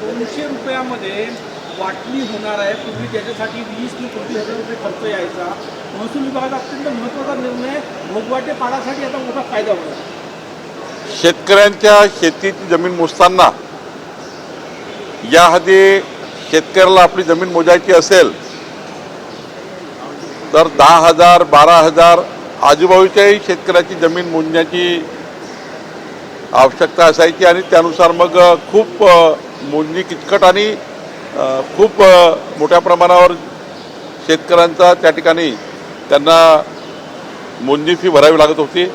200 रुपयामध्ये वाटणी होणार आहे. पूर्वी त्याच्यासाठी 20 ते 25,000 रुपये खर्च यायचा. महसूल विभागाचा अत्यंत महत्त्वाचा निर्णय भोगवाटे पाडासाठी आता मोठा फायदा होणार. शेतकऱ्यांच्या शेतीची जमीन मोजताना याआधी शेतकऱ्याला आपली जमीन मोजायची असेल तर 10,000 12,000 आजूबाजूच्याही शेतकऱ्याची जमीन मोजण्याची आवश्यकता असायची आणि त्यानुसार मग खूप मोजणी किचकट आणि खूप मोठ्या प्रमाणावर शेतकऱ्यांचा त्या ठिकाणी त्यांना मोजणी फी भरावी लागत होती.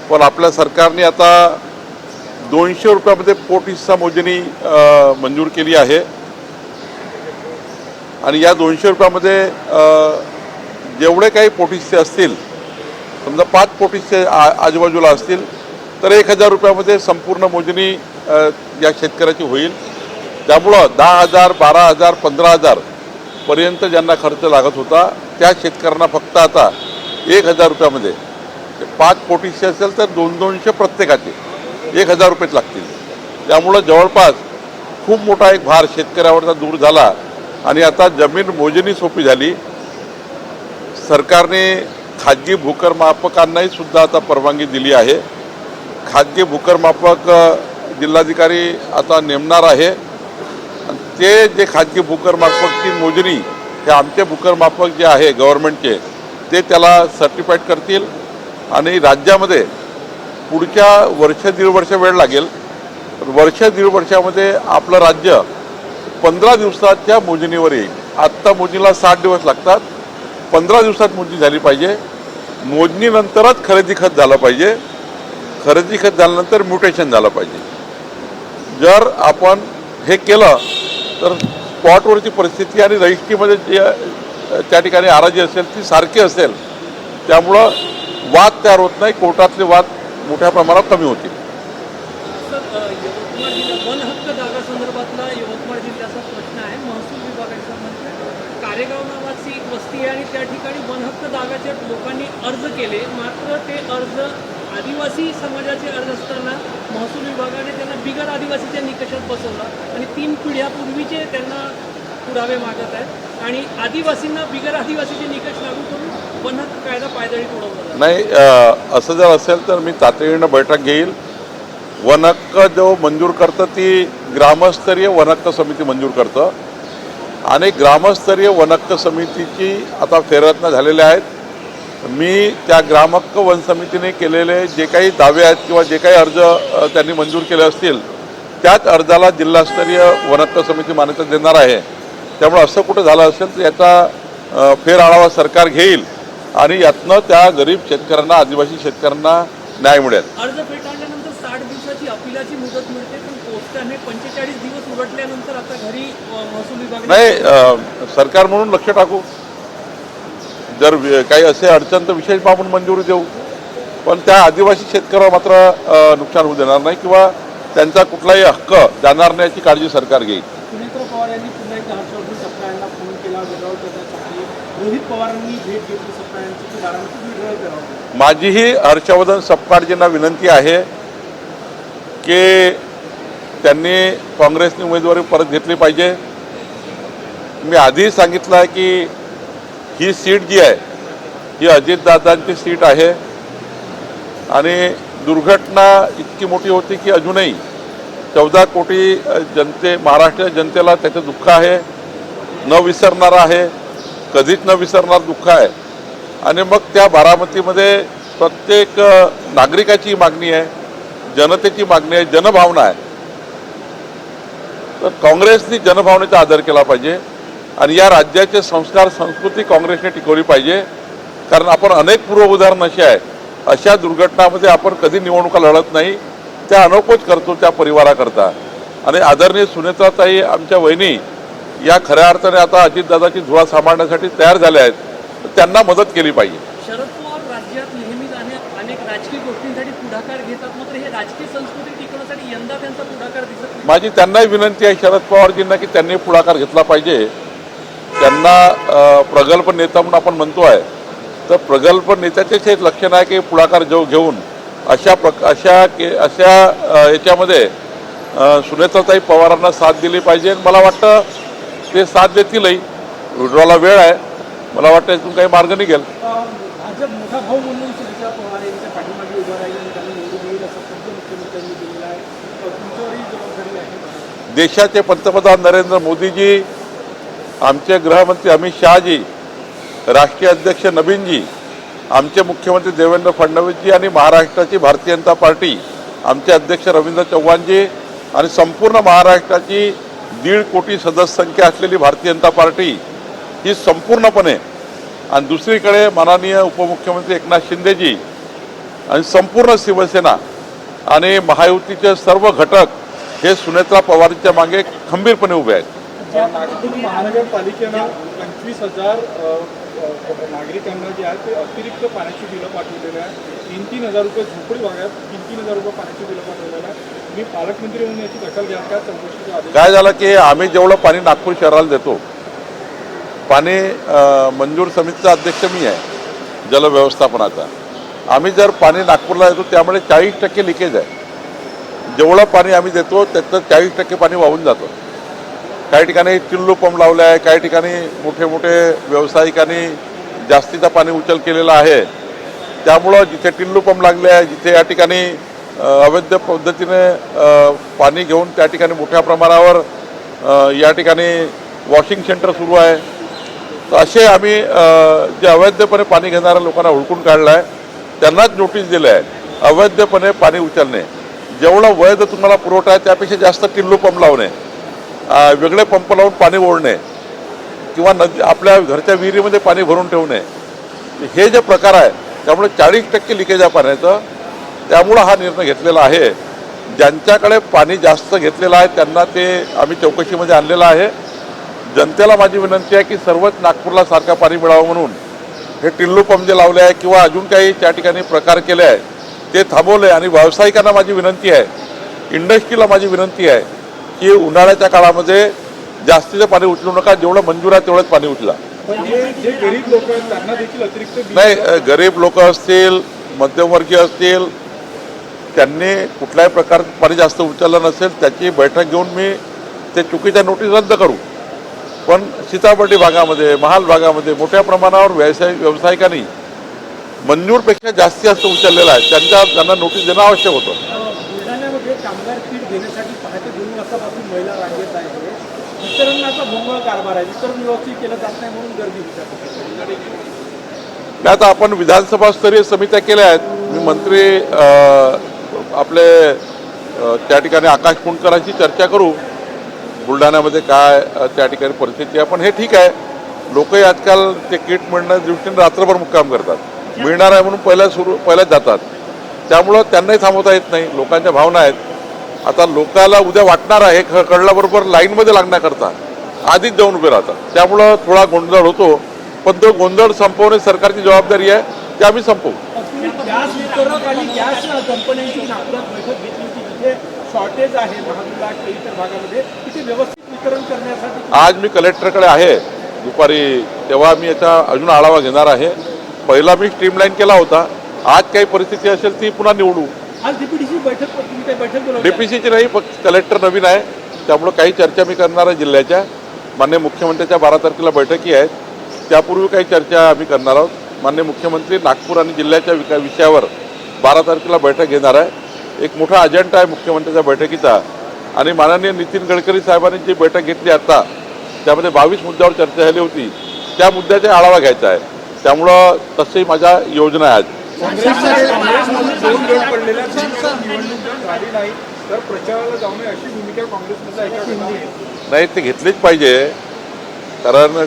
पण आपल्या सरकारने आता 200 रुपयामध्ये पोट हिस्सा मोजणी मंजूर केली आहे आणि या 200 रुपयामध्ये जेवढे काही पोट हिस्से असतील, समजा 5 पोट हिस्से आजूबाजूला असतील तर 1,000 रुपयामध्ये संपूर्ण मोजणी या शेतकऱ्याची होईल. त्यामुळं 10,000 12,000 15,000 पर्यंत ज्यांना खर्च लागत होता त्या शेतकऱ्यांना फक्त आता 1,000 रुपयामध्ये 5 पोट हिस्से असेल तर 200 प्रत्येकाचे 1,000 रुपयेच लागतील. त्यामुळं जवळपास खूप मोठा एक भार शेतकऱ्यावरचा दूर झाला आणि आता जमीन मोजणी सोपी झाली. सरकारने खाजगी भूकरमापकांनाही सुद्धा आता परवानगी दिली आहे. खाजगी भूकरमापक जिल्हाधिकारी आता नेमणार आहे. ते जे खाजगी भूकरमापकची मोजणी हे आमचे भूकरमापक जे आहे गव्हर्नमेंटचे ते त्याला सर्टिफाईड करतील आणि राज्यामध्ये पुढच्या वर्ष दीड वर्ष वेळ लागेल. वर्ष दीड वर्षामध्ये आपलं राज्य 15 दिवसाच्या मोजणीवर येईल. आत्ता मोजणीला 60 दिवस लागतात. 15 दिवसात मोजणी झाली पाहिजे. मोजणीनंतरच खरेदी खत झालं पाहिजे. खरेदी खत झाल्यानंतर म्युटेशन झालं पाहिजे. जर आपण हे केलं तर स्पॉटवरची परिस्थिती आणि रजिस्ट्रीमध्ये जे त्या ठिकाणी आराजी असेल ती सारखी असेल. त्यामुळं वाद तयार होत नाही. कोर्टातले वाद मोठ्या प्रमाणात कमी होतील. यवतमाळ जिल्हा वन हक्क जागा संदर्भातला यवतमाळ जिल्ह्याचा प्रश्न आहे. महसूल विभागाचा म्हणजे कारेगाव नावाची एक वस्ती आहे आणि त्या ठिकाणी वन हक्क जागाच्या लोकांनी अर्ज केले. मात्र ते अर्ज आदिवासी समाजाचे अर्ज असताना महसूल विभागाने त्यांना बिगर आदिवासीच्या निकषात बसवला आणि 3 पिढ्यापूर्वीचे त्यांना पुरावे मागत आहेत आणि आदिवासींना बिगर आदिवासीचे निकष लागू करून वन हक्क कायदा पायदळी उडवला नाही. असं जर असेल तर मी तातडीनं बैठक घेईल. वन हक्क जो मंजूर करतं ती ग्रामस्तरीय वन हक्क समिती मंजूर करतं आणि ग्रामस्तरीय वन हक्क समितीची आता फेररचना झालेल्या आहेत. मी त्या ग्रामहक्क वन समितीने केलेले जे काही दावे आहेत किंवा जे काही अर्ज त्यांनी मंजूर केले असतील त्याच अर्जाला जिल्हास्तरीय वन हक्क समिती मान्यता देणार आहे. त्यामुळे असं कुठं झालं असेल तर याचा फेर आढावा सरकार घेईल आणि यातनं त्या गरीब शेतकऱ्यांना आदिवासी शेतकऱ्यांना न्याय मिळेल. अर्ज फेटाळल्यानंतर 60 दिवसाची अपिलाची मुदत मिळते पण पोस्टाने 45 दिवस उलटल्यानंतर आता घरी महसूल विभाग नाही. सरकार म्हणून लक्ष टाकू. जर काही असे अडचण तर विशेष बाबून मंजुरी देऊ. पण त्या आदिवासी शेतकऱ्यावर मात्र नुकसान होऊ देणार नाही किंवा त्यांचा कुठलाही हक्क जाणार नाही याची काळजी सरकार घेईल. सुनेत्र पवार यांनी पुन्हा एकदा हर्षवर्धन सपकाळ यांना फोन केला विड्रॉल करण्यासाठी. रोहित पवारांनी भेट घेतली सपकाळ यांची की बारामती विड्रॉल करावं. माझीही हर्षवर्धन सपकाळजींना विनंती आहे की त्यांनी काँग्रेसने उमेदवारी परत घेतली पाहिजे. मी आधीही सांगितलं आहे की ही सीट जी आहे ही अजितदादांची सीट आहे आणि दुर्घटना इतकी मोठी होती की अजूनही 14 कोटी महाराष्ट्र जनतेला त्याचं दुःख आहे. न विसरणार आहे. कधीच न विसरणार दुःख आहे. आणि मग त्या बारामतीमध्ये प्रत्येक नागरिकाची मागणी आहे, जनतेची मागणी आहे, जनभावना आहे. तर काँग्रेसनी जनभावनेचा आदर केला पाहिजे आणि या राज्याचे संस्कार संस्कृती काँग्रेसने टिकवली पाहिजे. कारण आपण अनेक पूर्व उदाहरणं अशी आहे अशा दुर्घटनामध्ये आपण कधी निवडणुका लढत नाही. त्या अनोखोच करतो त्या परिवाराकरता. आणि आदरणीय सुनेत्राताई आमच्या वहिनी या खऱ्या अर्थाने आता अजितदादाची धुळा सांभाळण्यासाठी तयार झाल्या आहेत. त्यांना मदत केली पाहिजे. शरद पवार राज्यात नेहमीच अनेक राजकीय गोष्टींसाठी पुढाकार घेतात. मात्र हे राजकीय संस्कृती टिकवण्यासाठी यंदा त्यांचा पुढाकार दिसत नाही. माझी त्यांनाही विनंती आहे शरद पवारजींना की त्यांनी पुढाकार घेतला पाहिजे. त्यांना प्रगल्भ नेता म्हणून आपण म्हणतो आहे तर प्रगल्भ नेत्याचेच हे लक्षण आहे की पुढाकार घेऊन अशा याच्यामध्ये सुनेत्राताई पवारांना साथ दिली पाहिजे. मला वाटतं ते साथ देतीलही. विड्रॉला वेळ आहे. मला वाटतं इथून काही मार्ग निघेल. भाजप मोठा भाऊ म्हणून सुनेत्रा पवार यांच्या पाठीमागे उभं राहील आणि त्यांना निवडून येईल असं शब्द मुख्यमंत्र्यांनी दिलेला आहे. तुमच्यावरही जबाबदारी आहे. देशाचे पंतप्रधान नरेंद्र मोदीजी, आमचे गृहमंत्री अमित शहाजी, राष्ट्रीय अध्यक्ष नवीनजी, आमचे मुख्यमंत्री देवेंद्र फडणवीसजी आणि महाराष्ट्राची भारतीय जनता पार्टी, आमचे अध्यक्ष रवींद्र चव्हाणजी आणि संपूर्ण महाराष्ट्राची 1.5 कोटी सदस्य संख्या असलेली भारतीय जनता पार्टी ही संपूर्णपणे, आणि दुसरीकडे माननीय उपमुख्यमंत्री एकनाथ शिंदेजी आणि संपूर्ण शिवसेना आणि महायुतीचे सर्व घटक हे सुनेत्रा पवारांच्या मागे खंबीरपणे उभे आहेत. नागपूर महानगरपालिकेनं 25,000 नागरिकांना जे आहे ते अतिरिक्त पाण्याची बिलं पाठवलेलं आहे. 3,000 रुपये झोपडी भागात 3,000 रुपये पाण्याची बिलं पाठवलेलं आहे. मी पालकमंत्री म्हणून याची दखल घ्या का? चौकशीचा आदेश काय झालं की आम्ही जेवढं पाणी नागपूर शहराला देतो, पाणी मंजूर समितीचा अध्यक्ष मी आहे जलव्यवस्थापनाचा. आम्ही जर पाणी नागपूरला देतो त्यामुळे 40% लिकेज आहे. जेवढं पाणी आम्ही देतो त्याचं 40% पाणी वाहून जातं. काही ठिकाणी टिल्लू पंप लावले आहे, काही ठिकाणी मोठे मोठे व्यावसायिकांनी जास्तीचा पाणी उचल केलेला आहे. त्यामुळं जिथे टिल्लू पंप लागले आहे, जिथे या ठिकाणी अवैध पद्धतीने पाणी घेऊन त्या ठिकाणी मोठ्या प्रमाणावर या ठिकाणी वॉशिंग सेंटर सुरू आहे. तर असे आम्ही जे अवैधपणे पाणी घेणाऱ्या लोकांना हुडकून काढलं आहे, त्यांनाच नोटीस दिलं आहे. अवैधपणे पाणी उचलणे, जेवढं वैध तुम्हाला पुरवठा आहे त्यापेक्षा जास्त टिल्लू पंप लावणे, वेगळे पंप लावून पाणी ओढणे किंवा नदी आपल्या घरच्या विहिरीमध्ये पाणी भरून ठेवणे, हे जे प्रकार आहे त्यामुळे 40% लिकेज आहे पाण्याचं. त्यामुळं हा निर्णय घेतलेला आहे. ज्यांच्याकडे पाणी जास्त घेतलेलं आहे त्यांना ते आम्ही चौकशीमध्ये आणलेलं आहे. जनतेला माझी विनंती आहे की सर्वच नागपूरला सारखं पाणी मिळावं म्हणून हे टिल्लू पंप जे लावले आहे किंवा अजून काही त्या ठिकाणी प्रकार केले आहे ते थांबवले. आणि व्यावसायिकांना माझी विनंती आहे, इंडस्ट्रीला माझी विनंती आहे की उन्हाळ्याच्या काळामध्ये जास्तीचं पाणी उचलू नका. जेवढं मंजूर आहे तेवढंच पाणी उचला. पण जे गरीब लोक आहेत त्यांना देखील अतिरिक्त बिल नाही, गरीब लोक असतील, मध्यमवर्गीय असतील, त्यांनी कुठल्याही प्रकारचं पाणी जास्त उचललं नसेल त्याची बैठक घेऊन मी ते चुकीच्या नोटीस रद्द करू. पण सीताबर्डी भागामध्ये, महाल भागामध्ये मोठ्या प्रमाणावर व्यावसायिकांनी मंजूरपेक्षा जास्त उचललेलं आहे, त्यांना नोटीस देणं आवश्यक होतं. बुलढाण्यामध्ये कामगार किट घेण्यासाठी पहाटे 2 वाजतापासून महिला रांगेत आहे. वितरणाचा भोंगळ कारभार आहे. वितरण व्यवस्थित केलं जात नाही म्हणून गर्दी होते. आता आपण विधानसभा स्तरीय समित्या केल्या आहेत. मी मंत्री आपले त्या ठिकाणी आकाश पुणकरांची चर्चा करू, बुलढाण्यामध्ये काय त्या ठिकाणी परिस्थिती आहे. पण हे ठीक आहे, लोकही आजकाल ते किट मिळण्याच्या दृष्टीने रात्रभर मुक्काम करतात. मिळणार आहे म्हणून पहिल्याच जातात. त्यामुळं त्यांनाही थांबवता येत नाही. लोकांच्या भावना आहेत. आता लोकांना उद्या वाटणार आहे हे कळल्याबरोबर लाईनमध्ये लागण्याकरता आधीच जाऊन उभे राहतात. त्यामुळं थोडा गोंधळ होतो. पण तो गोंधळ संपवणे सरकारची जबाबदारी आहे, ते आम्ही संपवू. गॅस वितरक आणि गॅस कंपन्यांची नागपुरात बैठक घेतली होती. तिथे शॉर्टेज आहे महादुला इतर भागामध्ये, तिथे व्यवस्थित वितरण करण्यासाठी आज मी कलेक्टरकडे आहे दुपारी, तेव्हा मी याचा अजून आढावा घेणार आहे. पहिला मी स्ट्रीमलाईन केला होता. आज काही परिस्थिती असेल ती पुन्हा निवडू. आज डीपीडीसी बैठक तुम्ही काही बैठक बोलवली? डीपीसीची नाही, फक्त कलेक्टर नवीन आहे त्यामुळं काही चर्चा मी करणार आहे जिल्ह्याच्या. माननीय मुख्यमंत्र्यांच्या 12 तारखेला बैठकी आहेत, त्यापूर्वी काही चर्चा आम्ही करणार आहोत. माननीय मुख्यमंत्री नागपूर आणि जिल्ह्याच्या विषयावर 12 तारखेला बैठक घेणार आहे. एक मोठा अजेंडा आहे मुख्यमंत्र्यांच्या बैठकीचा. आणि माननीय नितीन गडकरी साहेबांनी जी बैठक घेतली आता त्यामध्ये 22 मुद्द्यावर चर्चा झाली होती. त्या मुद्द्याचा आढावा घ्यायचा आहे. त्यामुळं तशी माझ्या योजना आहे. काँग्रेसमध्ये 2 गट पडलेल्या निवडणूक झाली नाही तर प्रचाराला जाऊ नये अशी भूमिका काँग्रेसमध्ये आहे. नाही, ते घेतलीच पाहिजे. कारण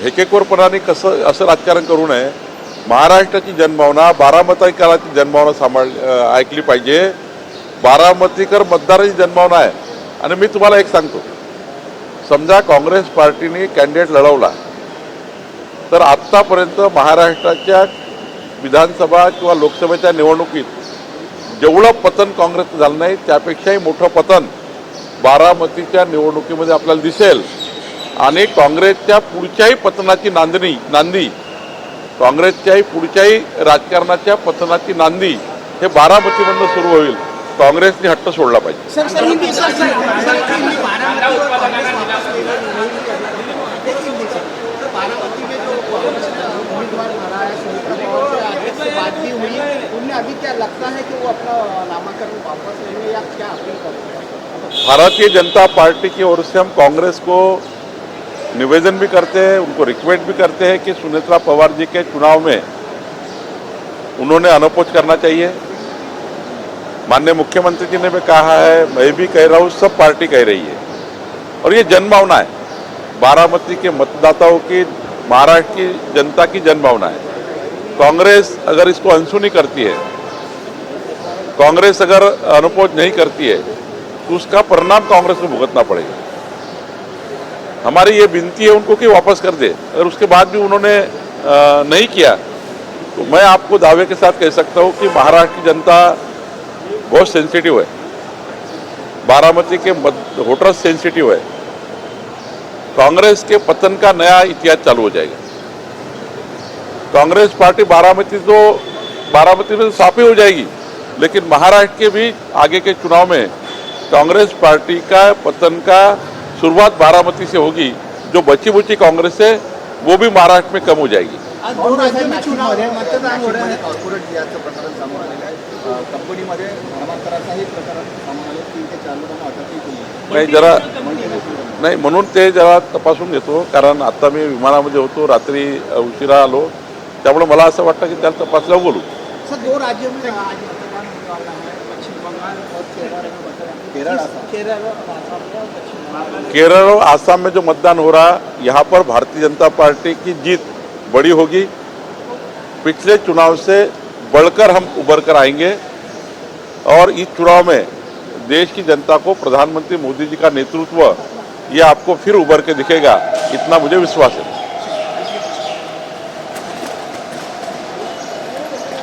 हेकेखोरपणाने कसं असं राजकारण करू नये. महाराष्ट्राची जनभावना, बारामतीकरांची जनभावना ऐकली पाहिजे. बारामतीकर मतदाराची जनभावना आहे. आणि मी तुम्हाला एक सांगतो, समजा काँग्रेस पार्टीने कॅन्डिडेट लढवला तर आत्तापर्यंत महाराष्ट्राच्या विधानसभा किंवा लोकसभेच्या निवडणुकीत जेवढं पतन काँग्रेसचं झालं नाही त्यापेक्षाही मोठं पतन बारामतीच्या निवडणुकीमध्ये आपल्याला दिसेल. आणि काँग्रेसच्या पुढच्याही पतनाची नांदी काँग्रेसच्याही पुढच्याही राजकारणाच्या पतनाची नांदी हे बारामतीमधून सुरू होईल. काँग्रेसने हट्ट सोडला पाहिजे. Sir sir Hindi sir sir Baramati में जो उम्मीदवार भरा है सुमित्रा पवार से आगे से बात भी हुई, उनने अभी क्या लगता है कि वो अपना नामांकन वापस लेंगे या क्या अपील करेंगे? भारतीय जनता पार्टी की ओर से हम कांग्रेस को निवेदन भी करते हैं, उनको रिक्वेस्ट भी करते हैं कि सुमित्रा पवार जी के चुनाव में उन्होंने अनोपोज करना चाहिए. माननीय मुख्यमंत्री जी ने भी कहा है, मैं भी कह रहा हूँ, सब पार्टी कह रही है, और ये जनभावना है. बारामती के मतदाताओं की, महाराष्ट्र की जनता की जनभावना है. कांग्रेस अगर इसको अनसुनी करती है, कांग्रेस अगर अनोपोज नहीं करती है, तो उसका परिणाम कांग्रेस को भुगतना पड़ेगा. हमारी ये विनती है उनको कि वापस कर दे. अगर उसके बाद भी उन्होंने नहीं किया, तो मैं आपको दावे के साथ कह सकता हूँ कि महाराष्ट्र की जनता बहुत सेंसिटिव है, बारामती के वोटर्स सेंसिटिव है. कांग्रेस के पतन का नया इतिहास चालू हो जाएगा. कांग्रेस पार्टी बारामती में तो साफ ही हो जाएगी, लेकिन महाराष्ट्र के भी आगे के चुनाव में कांग्रेस पार्टी का पतन का शुरुआत बारामती से होगी. जो बची बुची कांग्रेस है वो भी महाराष्ट्र में कम हो जाएगी. आज दोन राज्यों में चुनाव मतदान हो रहे हैं. कॉर्पोरेट याचं प्रकरण समोर आलेलं आहे. कंपनीमध्ये नामांतराचाही प्रकरण समोर आले. 3 ते 4 लोकांना अटकही केली. नाही जरा नाही म्हणून ते जरा तपासून घेतो, कारण आता मी विमानामध्ये होतो, रात्री उशिरा आलो, त्यामुळे मला असं वाटतं की त्याला तपासल्यावर बोलू. सर 2 राज्यों में आज मतदान होने वाला है, पश्चिम बंगाल और केरल में केरल, आसाम. केरल और आसाम का पश्चिम बंगाल. केरल और आसाम में जो मतदान हो रहा, यहाँ पर भारतीय जनता पार्टी की जीत बड़ी होगी. पिछले चुनाव से बढ़कर हम उभर कर आएंगे, और इस चुनाव में देश की जनता को प्रधानमंत्री मोदी जी का नेतृत्व ये आपको फिर उभर के दिखेगा, इतना मुझे विश्वास है.